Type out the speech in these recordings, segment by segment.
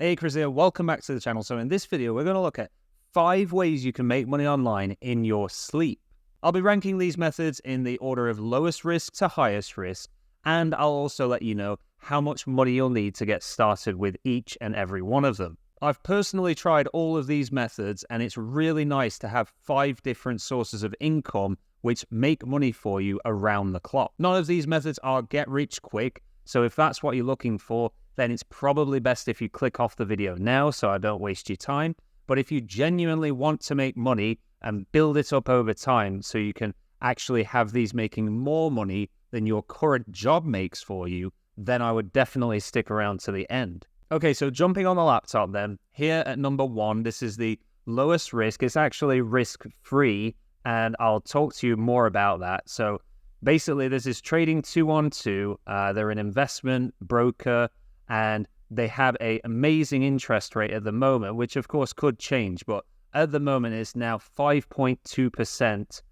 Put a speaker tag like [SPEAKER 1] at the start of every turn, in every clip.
[SPEAKER 1] Hey Chris here, welcome back to the channel. So in this video, we're going to look at 5 ways you can make money online in your sleep. I'll be ranking these methods in the order of lowest risk to highest risk, and I'll also let you know how much money you'll need to get started with each and every one of them. I've personally tried all of these methods, and it's really nice to have 5 different sources of income which make money for you around the clock. None of these methods are get rich quick, so if that's what you're looking for, then it's probably best if you click off the video now so I don't waste your time. But if you genuinely want to make money and build it up over time so you can actually have these making more money than your current job makes for you, then I would definitely stick around to the end. Okay, so jumping on the laptop then, here at number 1, this is the lowest risk. It's actually risk-free, and I'll talk to you more about that. So basically, this is Trading 212. They're an investment broker, and they have an amazing interest rate at the moment, which of course could change, but at the moment it's now 5.2%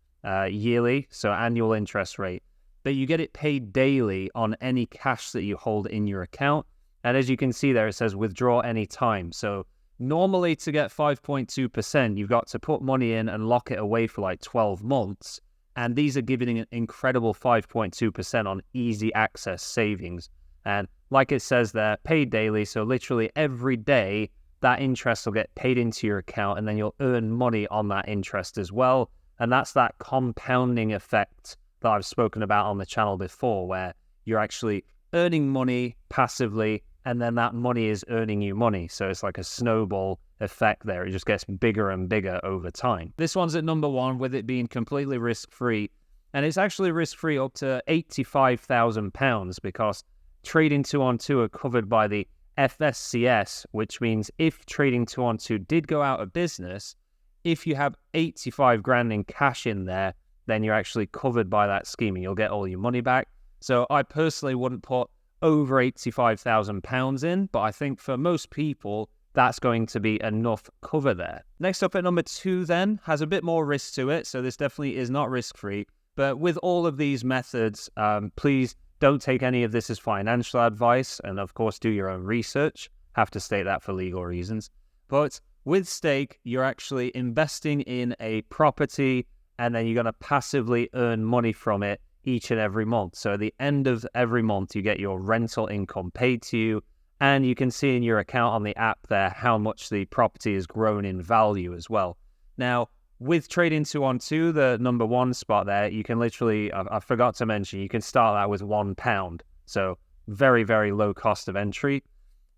[SPEAKER 1] yearly, so annual interest rate. But you get it paid daily on any cash that you hold in your account. And as you can see there, it says withdraw any time. So normally to get 5.2%, you've got to put money in and lock it away for like 12 months. And these are giving an incredible 5.2% on easy access savings. And like it says there, paid daily, so literally every day that interest will get paid into your account, and then you'll earn money on that interest as well. And that's that compounding effect that I've spoken about on the channel before, where you're actually earning money passively, and then that money is earning you money. So it's like a snowball effect there. It just gets bigger and bigger over time. This one's at number 1, with it being completely risk-free. And it's actually risk-free up to £85,000 because Trading 212 are covered by the FSCS, which means if Trading 212 did go out of business, if you have 85 grand in cash in there, then you're actually covered by that scheme and you'll get all your money back. So I personally wouldn't put over £85,000 in, but I think for most people, that's going to be enough cover there. Next up at number 2 then, has a bit more risk to it, so this definitely is not risk-free. But with all of these methods, please don't take any of this as financial advice, and of course do your own research. Have to state that for legal reasons. But with Stake, you're actually investing in a property, and then you're going to passively earn money from it each and every month. So at the end of every month, you get your rental income paid to you, and you can see in your account on the app there how much the property has grown in value as well. Now, with Trading 212, the number 1 spot there, you can literally, I forgot to mention, you can start that with £1. So very, very low cost of entry.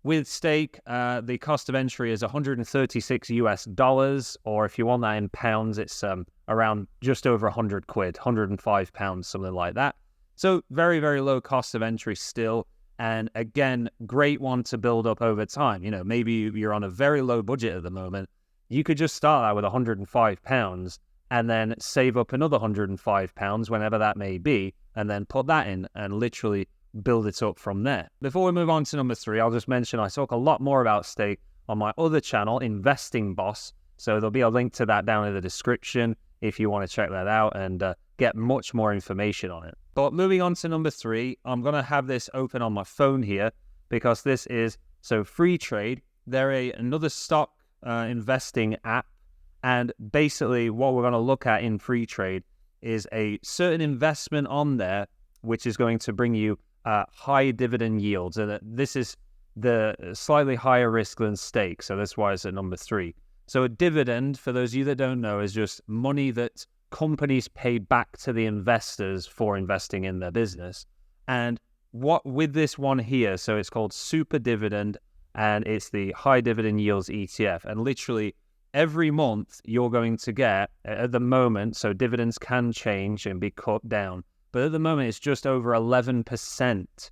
[SPEAKER 1] With Stake, the cost of entry is $136 US, or if you want that in pounds, it's around just over 100 quid, £105, something like that. So very, very low cost of entry still. And again, great one to build up over time. You know, maybe you're on a very low budget at the moment. You could just start out with £105 and then save up another £105 whenever that may be, and then put that in and literally build it up from there. Before we move on to number 3, I'll just mention I talk a lot more about Stake on my other channel, Investing Boss. So there'll be a link to that down in the description if you want to check that out and get much more information on it. But moving on to number 3, I'm going to have this open on my phone here because this is, so Freetrade. They're another stock investing app, and basically what we're going to look at in Freetrade is a certain investment on there which is going to bring you high dividend yields, and this is the slightly higher risk than Stake, so that's why it's at number 3. So a dividend, for those of you that don't know, is just money that companies pay back to the investors for investing in their business. And what with this one here, so it's called Super Dividend, and it's the High Dividend Yields ETF. And literally every month you're going to get, at the moment, so dividends can change and be cut down, but at the moment it's just over 11%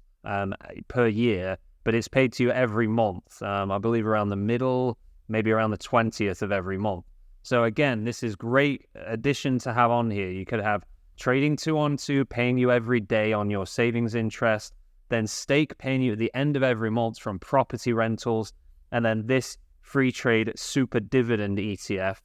[SPEAKER 1] per year, but it's paid to you every month. I believe around the middle, maybe around the 20th of every month. So again, this is great addition to have on here. You could have Trading 212 paying you every day on your savings interest, then Stake paying you at the end of every month from property rentals, and then this Freetrade Super Dividend ETF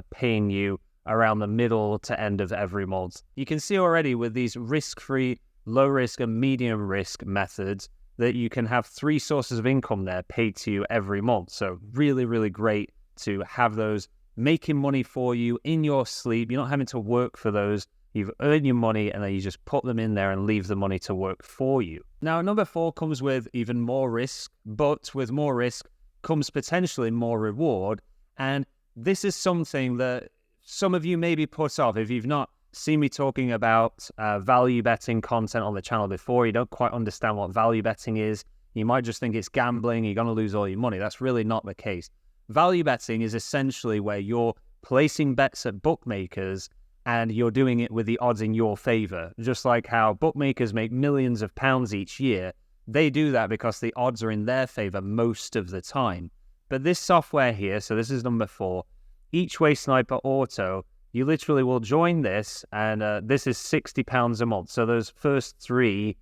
[SPEAKER 1] paying you around the middle to end of every month. You can see already with these risk-free, low-risk and medium-risk methods, that you can have 3 sources of income there paid to you every month. So really, really great to have those making money for you in your sleep. You're not having to work for those. You've earned your money and then you just put them in there and leave the money to work for you. Now, number 4 comes with even more risk, but with more risk comes potentially more reward. And this is something that some of you may be put off. If you've not seen me talking about value betting content on the channel before, you don't quite understand what value betting is. You might just think it's gambling, you're going to lose all your money. That's really not the case. Value betting is essentially where you're placing bets at bookmakers and you're doing it with the odds in your favor. Just like how bookmakers make millions of pounds each year, they do that because the odds are in their favor most of the time. But this software here, so this is number 4, Each Way Sniper Auto, you literally will join this, and this is £60 a month. So those first 3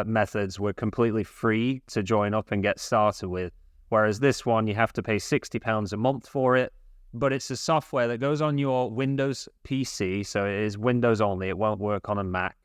[SPEAKER 1] methods were completely free to join up and get started with, whereas this one, you have to pay £60 a month for it. But it's a software that goes on your Windows PC, so it is Windows only. It won't work on a Mac.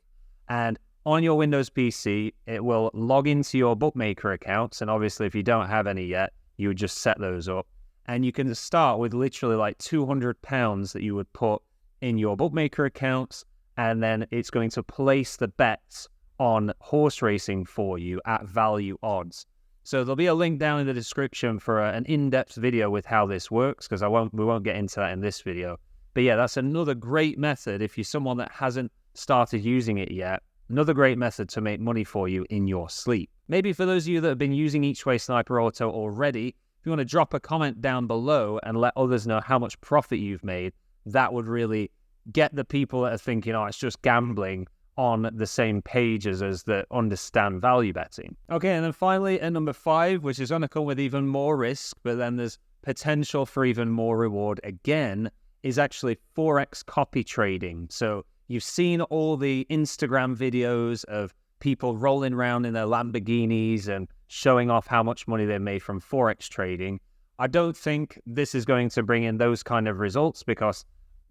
[SPEAKER 1] And on your Windows PC, it will log into your bookmaker accounts, and obviously if you don't have any yet, you would just set those up. And you can start with literally like £200 that you would put in your bookmaker accounts, and then it's going to place the bets on horse racing for you at value odds. So there'll be a link down in the description for an in-depth video with how this works, because we won't get into that in this video. But yeah, that's another great method if you're someone that hasn't started using it yet. Another great method to make money for you in your sleep. Maybe for those of you that have been using Each Way Sniper Auto already, if you want to drop a comment down below and let others know how much profit you've made, that would really get the people that are thinking, oh, it's just gambling, on the same page as us that understand value betting. Okay, and then finally at number 5, which is going to come with even more risk, but then there's potential for even more reward again, is actually Forex copy trading. So you've seen all the Instagram videos of people rolling around in their Lamborghinis and showing off how much money they made from Forex trading. I don't think this is going to bring in those kind of results, because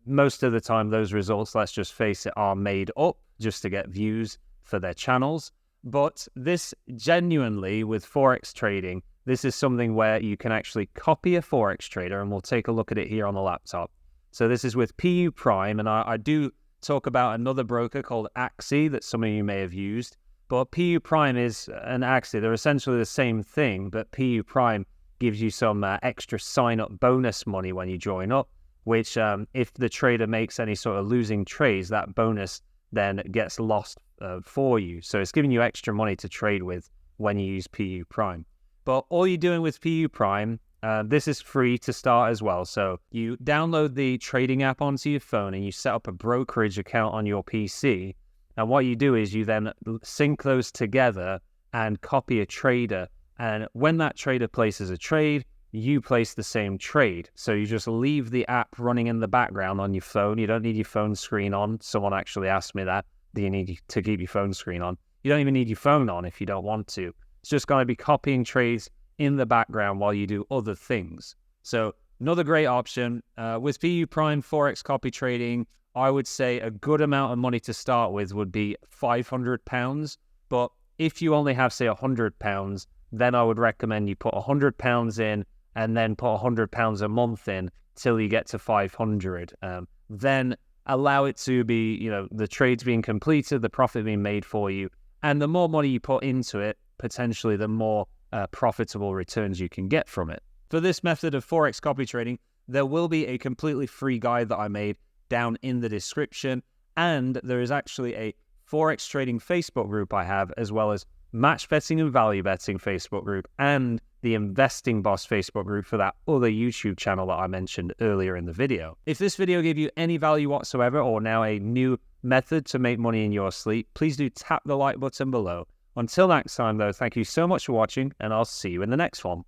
[SPEAKER 1] most of the time those results, let's just face it, are made up just to get views for their channels. But this genuinely, with Forex trading, this is something where you can actually copy a Forex trader, and we'll take a look at it here on the laptop. So this is with PU Prime, and I do talk about another broker called Axie that some of you may have used. But PU Prime is an Axie. They're essentially the same thing, but PU Prime gives you some extra sign-up bonus money when you join up, which if the trader makes any sort of losing trades, that bonus then gets lost for you. So it's giving you extra money to trade with when you use PU Prime. But all you're doing with PU Prime, this is free to start as well. So you download the trading app onto your phone and you set up a brokerage account on your PC. And what you do is you then sync those together and copy a trader. And when that trader places a trade, you place the same trade. So you just leave the app running in the background on your phone. You don't need your phone screen on. Someone actually asked me that. Do you need to keep your phone screen on? You don't even need your phone on if you don't want to. It's just going to be copying trades in the background while you do other things. So another great option. With PU Prime Forex copy trading, I would say a good amount of money to start with would be £500. But if you only have, say, £100, then I would recommend you put £100 in and then put £100 a month in till you get to 500. Then allow it to be, the trades being completed, the profit being made for you. And the more money you put into it, potentially the more profitable returns you can get from it. For this method of Forex copy trading, there will be a completely free guide that I made down in the description. And there is actually a Forex trading Facebook group I have, as well as match betting and value betting Facebook group, and the Investing Boss Facebook group for that other YouTube channel that I mentioned earlier in the video. If this video gave you any value whatsoever, or now a new method to make money in your sleep, please do tap the like button below. Until next time though, thank you so much for watching, and I'll see you in the next one.